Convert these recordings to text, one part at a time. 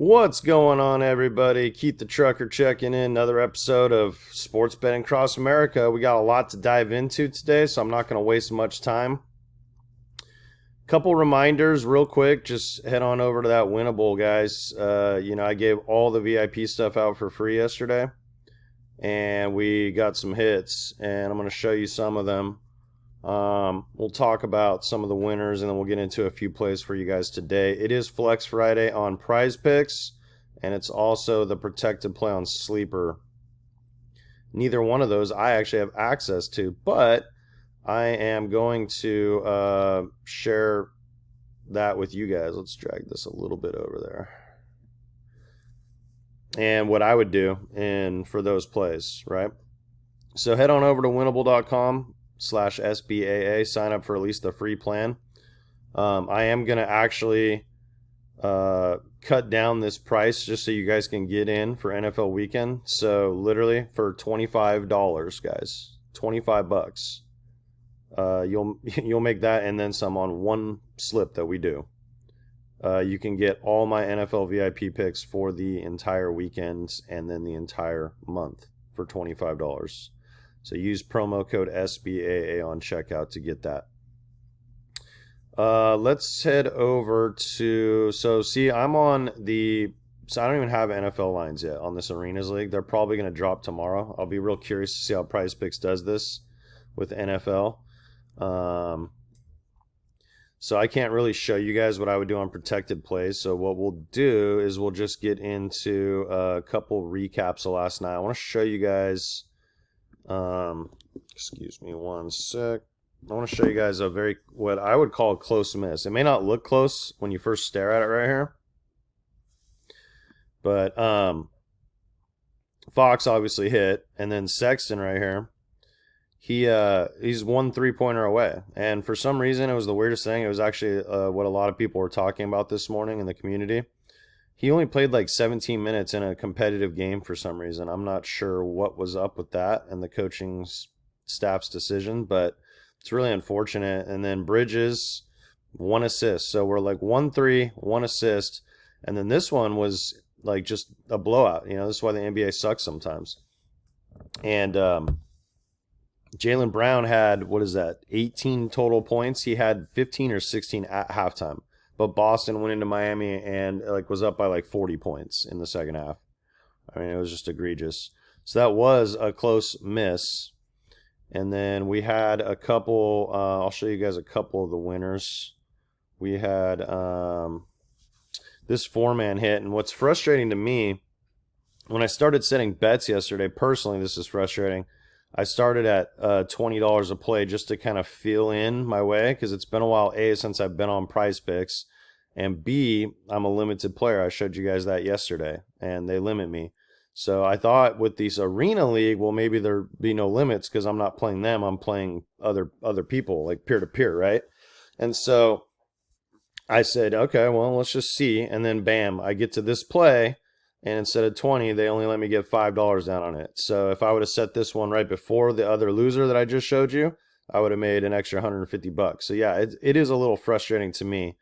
What's going on, everybody? Keith the Trucker checking in. Another episode of Sports Betting Across America. We got a lot to dive into today, so I'm not going to waste much time. Couple reminders, real quick. Just head on over to that Winnable, guys. I gave all the VIP stuff out for free yesterday, and we got some hits, and I'm going to show you some of them. We'll talk about some of the winners, and then we'll get into a few plays for you guys today. It is Flex Friday on Prizepicks, and it's also the protected play on Sleeper. Neither one of those I actually have access to, but I am going to share that with you guys. Let's drag this a little bit over there. And what I would do for those plays, right? So head on over to winnable.com/SBAA. Sign up for at least the free plan. I am going to actually cut down this price just so you guys can get in for NFL weekend. So literally for $25, guys, $25. You'll make that and then some on one slip that we do. You can get all my NFL VIP picks for the entire weekend and then the entire month for $25. So use promo code SBAA on checkout to get that. Let's head over to, I'm on so I don't even have NFL lines yet on this Arenas League. They're probably going to drop tomorrow. I'll be real curious to see how Prizepicks does this with NFL. So I can't really show you guys what I would do on protected plays. So what we'll do is we'll just get into a couple recaps of last night. I want to show you guys, excuse me one sec. I want to show you guys what I would call a close miss. It may not look close when you first stare at it right here. But Fox obviously hit, and then Sexton right here. He's 1 3-pointer away, and for some reason it was the weirdest thing. It was actually what a lot of people were talking about this morning in the community. He only played like 17 minutes in a competitive game for some reason. I'm not sure what was up with that and the coaching staff's decision, but it's really unfortunate. And then Bridges, 1 assist. So we're like 1-3, 1 assist, and then this one was like just a blowout. This is why the NBA sucks sometimes. And Jaylen Brown had, 18 total points. He had 15 or 16 at halftime. But Boston went into Miami and was up by like 40 points in the second half. I mean, it was just egregious. So that was a close miss. And then we had a couple, I'll show you guys a couple of the winners. We had this 4-man hit. And what's frustrating to me, when I started setting bets yesterday, personally, this is frustrating. I started at $20 a play just to kind of feel in my way because it's been a while, A, since I've been on Prizepicks, and B, I'm a limited player. I showed you guys that yesterday, and they limit me. So I thought with this Arena League, well, maybe there'd be no limits because I'm not playing them. I'm playing other people, like peer-to-peer, right? And so I said, okay, well, let's just see. And then, bam, I get to this play. And instead of 20, they only let me get $5 down on it. So if I would have set this one right before the other loser that I just showed you, I would have made an extra $150. So yeah, it is a little frustrating to me.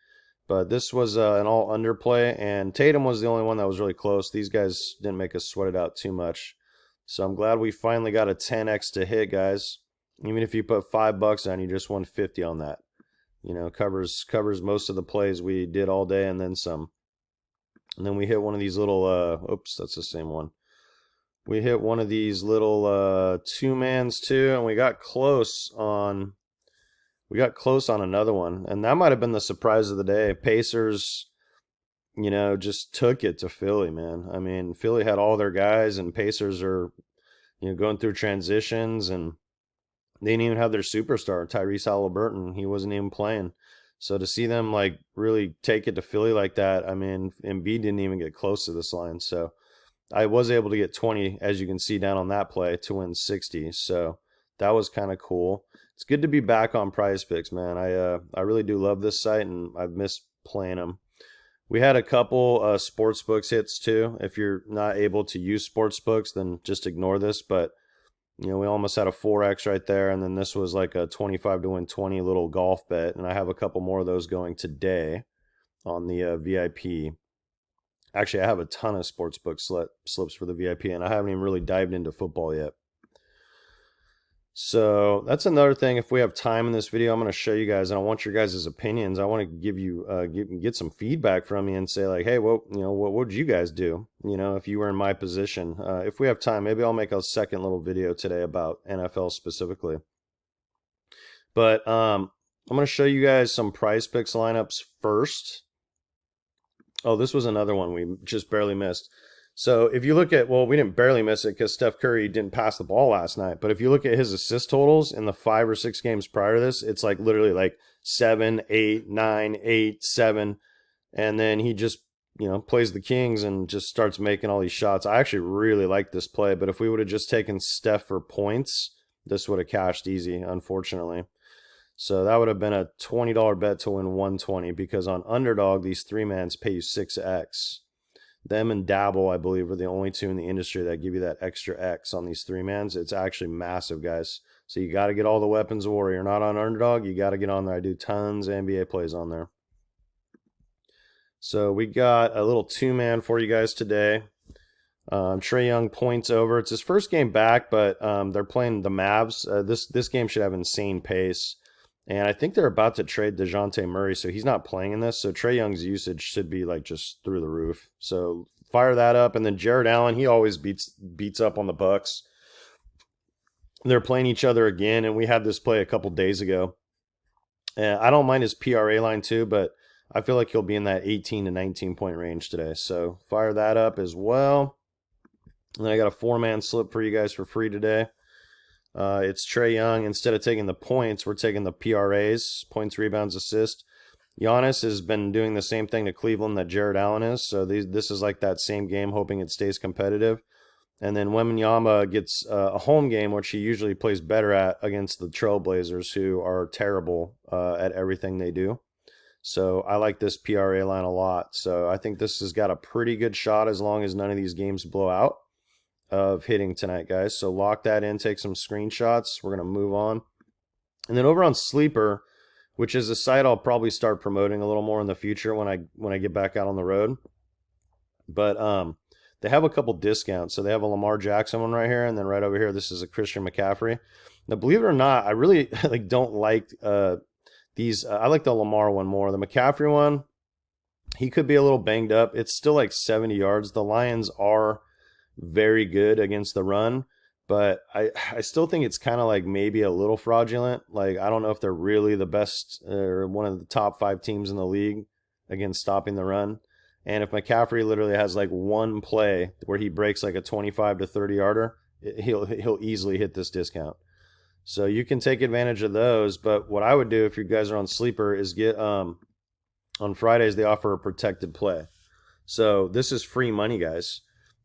But this was an all underplay, and Tatum was the only one that was really close. These guys didn't make us sweat it out too much. So I'm glad we finally got a 10x to hit, guys. Even if you put $5 on, you just won 50 on that. Covers most of the plays we did all day and then some. And then we hit one of these little, oops, that's the same one. We hit one of these little 2-mans too, and we got close on another one. And that might have been the surprise of the day. Pacers, just took it to Philly, man. I mean, Philly had all their guys, and Pacers are, going through transitions, and they didn't even have their superstar, Tyrese Halliburton. He wasn't even playing. So to see them really take it to Philly like that, I mean, Embiid didn't even get close to this line. So I was able to get 20, as you can see down on that play, to win 60. So that was kind of cool. It's good to be back on Prizepicks, man. I really do love this site, and I've missed playing them. We had a couple sportsbooks hits too. If you're not able to use sportsbooks, then just ignore this. But we almost had a 4x right there, and then this was like a 25 to win 20 little golf bet, and I have a couple more of those going today on the VIP. Actually, I have a ton of sportsbook slips for the VIP, and I haven't even really dived into football yet. So that's another thing. If we have time in this video, I'm going to show you guys, and I want your guys' opinions. I want to give you get some feedback from you and say like, hey, well, what would you guys do? If you were in my position. If we have time, maybe I'll make a second little video today about NFL specifically. But I'm going to show you guys some Prizepicks lineups first. Oh, this was another one we just barely missed. So if you look at, well, we didn't barely miss it because Steph Curry didn't pass the ball last night. But if you look at his assist totals in the 5 or 6 games prior to this, it's like literally like 7, 8, 9, 8, 7. And then he just, plays the Kings and just starts making all these shots. I actually really like this play. But if we would have just taken Steph for points, this would have cashed easy, unfortunately. So that would have been a $20 bet to win 120 because on Underdog, these 3-mans pay you 6x. Them and Dabble, I believe, are the only 2 in the industry that give you that extra X on these 3-mans. It's actually massive, guys. So you got to get all the weapons of war. You're not on Underdog, you got to get on there. I do tons of NBA plays on there. So we got a little 2-man for you guys today. Trae Young points over. It's his first game back, but they're playing the Mavs. This game should have insane pace. And I think they're about to trade DeJounte Murray, so he's not playing in this. So Trae Young's usage should be like just through the roof. So fire that up. And then Jared Allen, he always beats up on the Bucks. They're playing each other again, and we had this play a couple days ago. And I don't mind his PRA line too, but I feel like he'll be in that 18 to 19 point range today. So fire that up as well. And then I got a 4-man slip for you guys for free today. It's Trae Young. Instead of taking the points, we're taking the PRAs, points, rebounds, assist. Giannis has been doing the same thing to Cleveland that Jared Allen is. So this is like that same game, hoping it stays competitive. And then Wembanyama gets a home game, which he usually plays better at against the Trailblazers, who are terrible at everything they do. So I like this PRA line a lot. So I think this has got a pretty good shot as long as none of these games blow out of hitting tonight, guys. So lock that in, take some screenshots. We're going to move on. And then over on Sleeper, which is a site I'll probably start promoting a little more in the future when I get back out on the road. But they have a couple discounts. So they have a Lamar Jackson one right here, and then right over here, this is a Christian McCaffrey. Now, believe it or not, I really don't like these. I like the Lamar one more. The McCaffrey one, he could be a little banged up. It's still like 70 yards. The Lions are very good against the run, but I still think it's kind of like maybe a little fraudulent. Like, I don't know if they're really the best or one of the top 5 teams in the league against stopping the run. And if McCaffrey literally has like one play where he breaks like a 25 to 30 yarder, he'll easily hit this discount. So you can take advantage of those. But what I would do if you guys are on Sleeper is get on Fridays they offer a protected play. So this is free money, guys.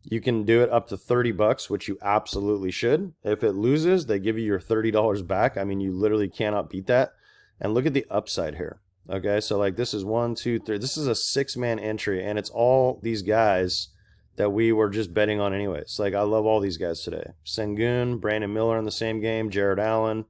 You can do it up to $30, which you absolutely should. If it loses, they give you your $30 back. I mean, you literally cannot beat that. And look at the upside here. Okay, so like this is 1, 2, 3. This is a 6-man entry, and it's all these guys that we were just betting on anyways. Like, I love all these guys today. Sengun, Brandon Miller in the same game, Jared Allen,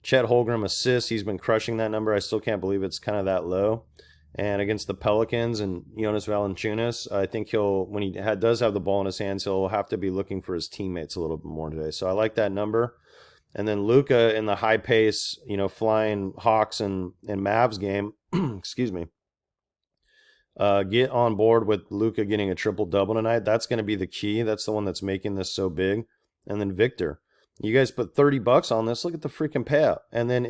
Chet Holmgren assists. He's been crushing that number. I still can't believe it's kind of that low. And against the Pelicans and Jonas Valanciunas, I think when he does have the ball in his hands, he'll have to be looking for his teammates a little bit more today. So I like that number. And then Luka in the high pace, flying Hawks and Mavs game, excuse me, get on board with Luka getting a triple-double tonight. That's going to be the key. That's the one that's making this so big. And then Victor. You guys put $30 on this. Look at the freaking payout. And then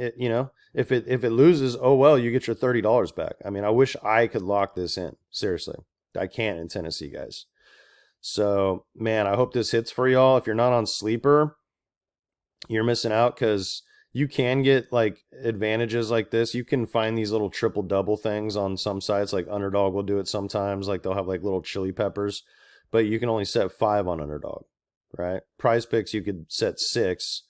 if it loses, oh well, you get your $30 back. I mean, I wish I could lock this in. Seriously, I can't in Tennessee, guys. So man, I hope this hits for y'all. If you're not on Sleeper, you're missing out because you can get like advantages like this. You can find these little triple-double things on some sites. Like Underdog will do it sometimes. Like they'll have like little chili peppers, but you can only set 5 on Underdog. Right? Prizepicks you could set 6,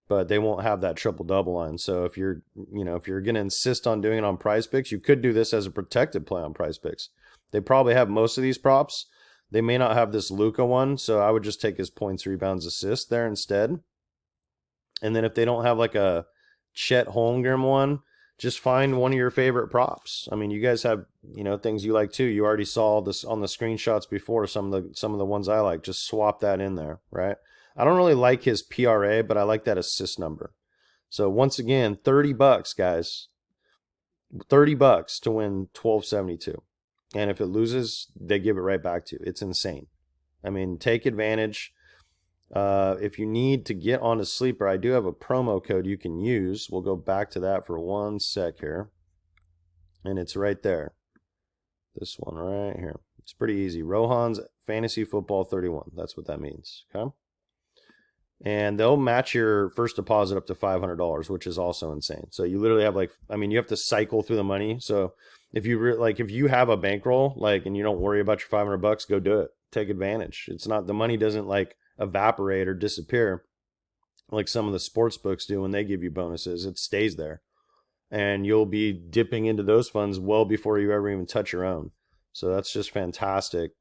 but they won't have that triple-double line. So if you're going to insist on doing it on Prizepicks, you could do this as a protected play on Prizepicks. They probably have most of these props. They may not have this Luka one, so I would just take his points, rebounds, assists there instead. And then if they don't have like a Chet Holmgren one, just find one of your favorite props. I mean, you guys have, things you like too. You already saw this on the screenshots before, some of the ones I like. Just swap that in there, right? I don't really like his PRA, but I like that assist number. So once again, $30, guys. $30 to win 1272. And if it loses, they give it right back to you. It's insane. I mean, take advantage. If you need to get onto Sleeper, I do have a promo code you can use. We'll go back to that for 1 sec here. And it's right there. This one right here. It's pretty easy. Rohan's Fantasy Football 31. That's what that means. Okay. And they'll match your first deposit up to $500, which is also insane. So you literally have you have to cycle through the money. So if you if you have a bankroll, and you don't worry about your $500, go do it. Take advantage. It's not, the money doesn't evaporate or disappear like some of the sports books do when they give you bonuses. It stays there, and you'll be dipping into those funds well before you ever even touch your own. So that's just fantastic.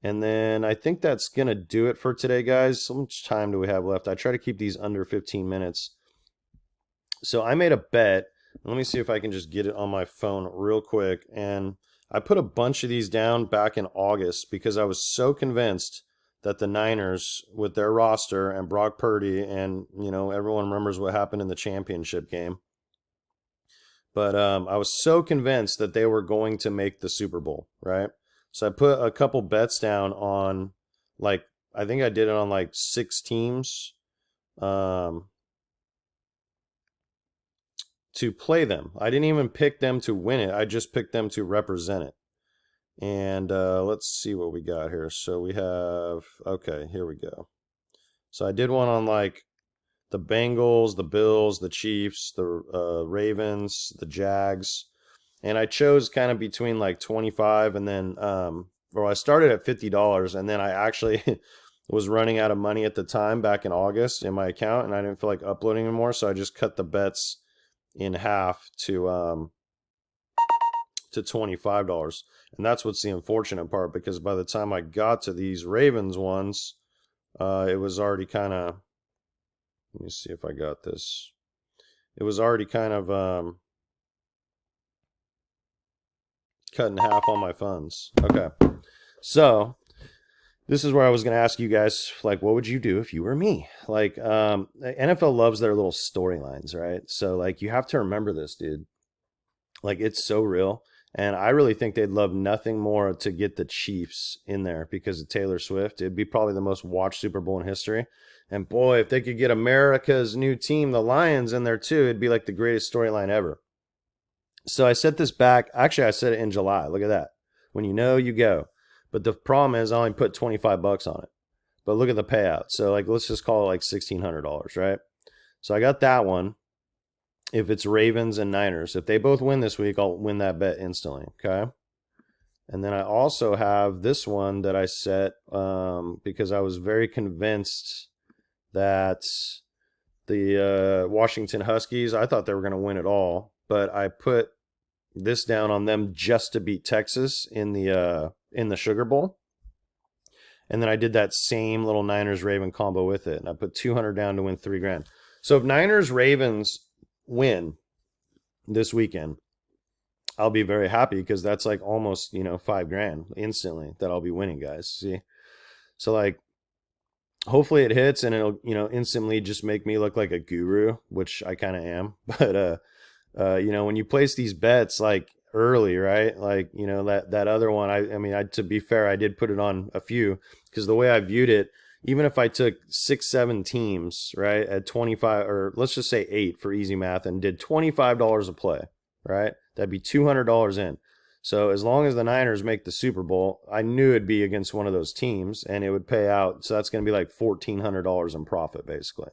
And then I think that's going to do it for today, guys. How much time do we have left? I try to keep these under 15 minutes. So I made a bet. Let me see if I can just get it on my phone real quick. And I put a bunch of these down back in August because I was so convinced that the Niners, with their roster and Brock Purdy, and, everyone remembers what happened in the championship game. But I was so convinced that they were going to make the Super Bowl, right? So I put a couple bets down on, I think I did it on 6 teams to play them. I didn't even pick them to win it. I just picked them to represent it. And let's see what we got here. So we have, okay, here we go. So I did one on the Bengals, the Bills, the Chiefs, the Ravens, the Jags. And I chose kind of between 25 and then, I started at $50, and then I actually was running out of money at the time back in August in my account, and I didn't feel like uploading anymore. So I just cut the bets in half to $25. And that's what's the unfortunate part, because by the time I got to these Ravens ones, it was already kind of, let me see if I got this. It was already kind of, cut in half on my funds. Okay. So this is where I was going to ask you guys, what would you do if you were me? NFL loves their little storylines, right? So you have to remember this, dude. It's so real. And I really think they'd love nothing more to get the Chiefs in there because of Taylor Swift. It'd be probably the most watched Super Bowl in history. And boy, if they could get America's new team, the Lions, in there too, it'd be the greatest storyline ever. So I set this back. Actually, I set it in July. Look at that. When you know, you go. But the problem is I only put $25 on it. But look at the payout. So let's just call it $1,600, right? So I got that one. If it's Ravens and Niners, if they both win this week, I'll win that bet instantly, okay? And then I also have this one that I set because I was very convinced that the Washington Huskies, I thought they were going to win it all. But I put this down on them just to beat Texas in the Sugar Bowl. And then I did that same little Niners-Raven combo with it. And I put 200 down to win $3,000. So if Niners-Ravens win this weekend, I'll be very happy because that's almost, $5,000 instantly that I'll be winning, guys. See? So hopefully it hits and it'll, instantly just make me look like a guru, which I kind of am. But, when you place these bets early, right? That other one, I mean, to be fair, I did put it on a few because the way I viewed it, even if I took 6-7 teams, right, at 25, or let's just say 8 for easy math, and did $25 a play, right, that'd be $200 in. So as long as the Niners make the Super Bowl, I knew it'd be against one of those teams and it would pay out. So that's going to be $1,400 in profit, basically,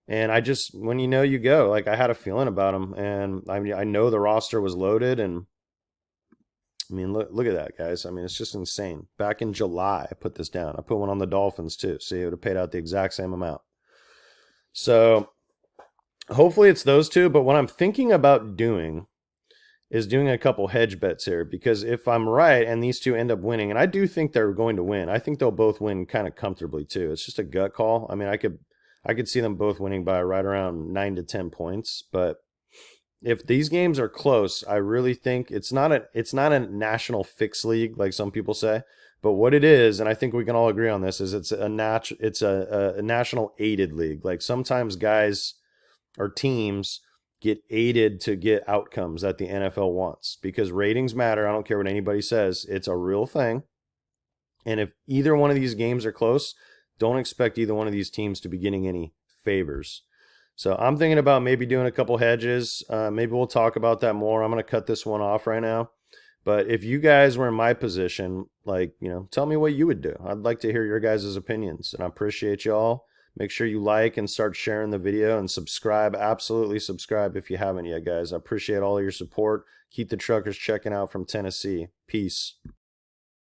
And I just, when you go, I had a feeling about them, and I know the roster was loaded, and I mean, look at that, guys. I mean, it's just insane. Back in July, I put this down. I put one on the Dolphins too. See, it would have paid out the exact same amount. So hopefully it's those two, but what I'm thinking about doing is doing a couple hedge bets here, because if I'm right and these two end up winning, and I do think they're going to win, I think they'll both win kind of comfortably too. It's just a gut call. I mean, I could see them both winning by right around 9 to 10 points. But if these games are close, I really think it's not a national fix league like some people say. But what it is, and I think we can all agree on this, is it's a national aided league. Like sometimes guys or teams get aided to get outcomes that the NFL wants because ratings matter. I don't care what anybody says. It's a real thing. And if either one of these games are close, don't expect either one of these teams to be getting any favors. So I'm thinking about maybe doing a couple hedges. Maybe we'll talk about that more. I'm going to cut this one off right now. But if you guys were in my position, like, tell me what you would do. I'd like to hear your guys' opinions, and I appreciate y'all. Make sure you like and start sharing the video and subscribe. Absolutely subscribe if you haven't yet, guys. I appreciate all of your support. Keep the truckers checking out from Tennessee. Peace.